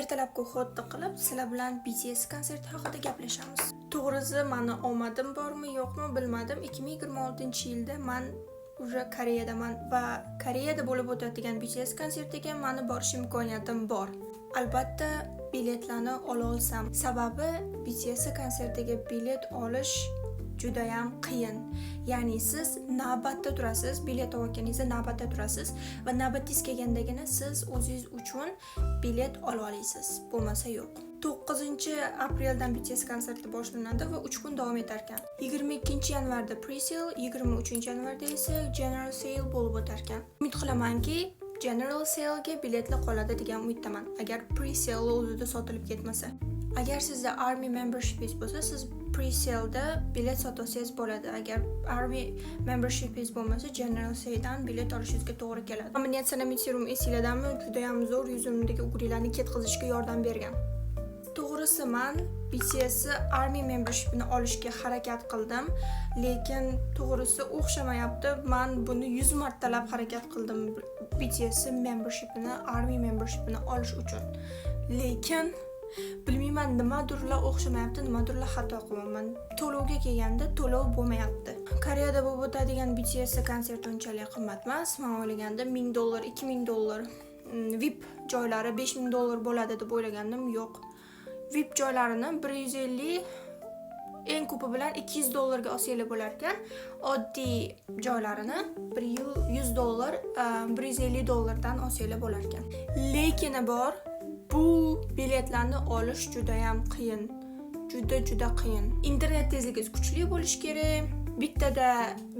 Ertalabki uxotni qilib, sizlar bilan BTS konserti haqida gaplashamiz. To'g'risi, meni omadim bormi, yo'qmi bilmadim. 2026-yilda men Koreyadaman va Koreyada bo'lib o'tadigan BTS konsertiga meni borish imkoniyatim bor. Albatta, biletlarni ola olsam. Sababi BTS konsertiga bilet olish juda ham qiyin. Ya'ni siz navbatda turasiz, bilet olganingizda navbatda turasiz va navbatingiz kelgandagina siz o'zingiz uchun bilet ola olasiz. Bo'lmasa yo'q. 9-apreldan BTS konserti boshlanadi va 3 kun davom etar ekan. 22-yanvarda pre-sale, 23-yanvarda esa general sale bo'lib o'tar ekan. Umid qilamanki, general sale'ga biletlar qoladi degan umiddaman, agar pre-sale o'zida sotilib ketmasa. Agar sizda Army membershipingiz bo'lsa, siz pre-sale'da bilet sotsangiz bo'ladi. Agar Army membershipingiz bo'lmasa, general sale'dan bilet olishingizga to'g'ri keladi. Nominatsiyaning serum esingizdanmi? Juda ham zo'r yuzimdagi ugrilarni ketkazishga yordam bergan. To'g'risi, men BTS Army membershipini olishga harakat qildim, lekin to'g'risi o'xshamayapti. Men buni 100 martalab harakat qildim BTS membershipini, Army membershipini olish uchun. Lekin bilmayman, nimadirlar o'xshamayapti, nimadirlar xato qilyapman. To'lovga kelganda to'lov bo'lmayapti. Koreyada bo'lib o'tadigan BTS konserti unchalik qimmat emas. Men o'ylaganda $1000, $2000, VIP joylari $5000 bo'ladi deb o'ylagandim, yo'q. VIP joylarini 150, eng ko'pi bilan $200 ga olsanglar bo'lar ekan. Oddiy joylarini $100, $150 dan olsanglar bo'lar ekan. Lekin bor, bu biletlarni olish juda ham qiyin. Juda qiyin. Internet tezligingiz kuchli bo'lishi kerak.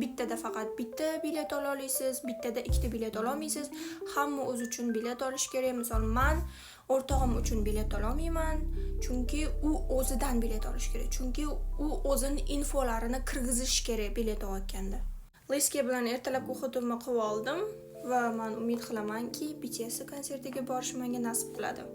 Bittada faqat bitta bilet ola olasiz, bittada ikkita bilet ola olmaysiz. Hamma o'z uchun bilet olish kerak. Misol, men o'rtog'im uchun bilet ola olmayman, chunki u o'zidan bilet olish kerak. Chunki u o'zini infolarini kirgizish kerak bilet olganda. Liska bilan ertalab o'qitimni qilib oldim va men umid qilamanki, BTS konsertiga borish menga nasib qiladi.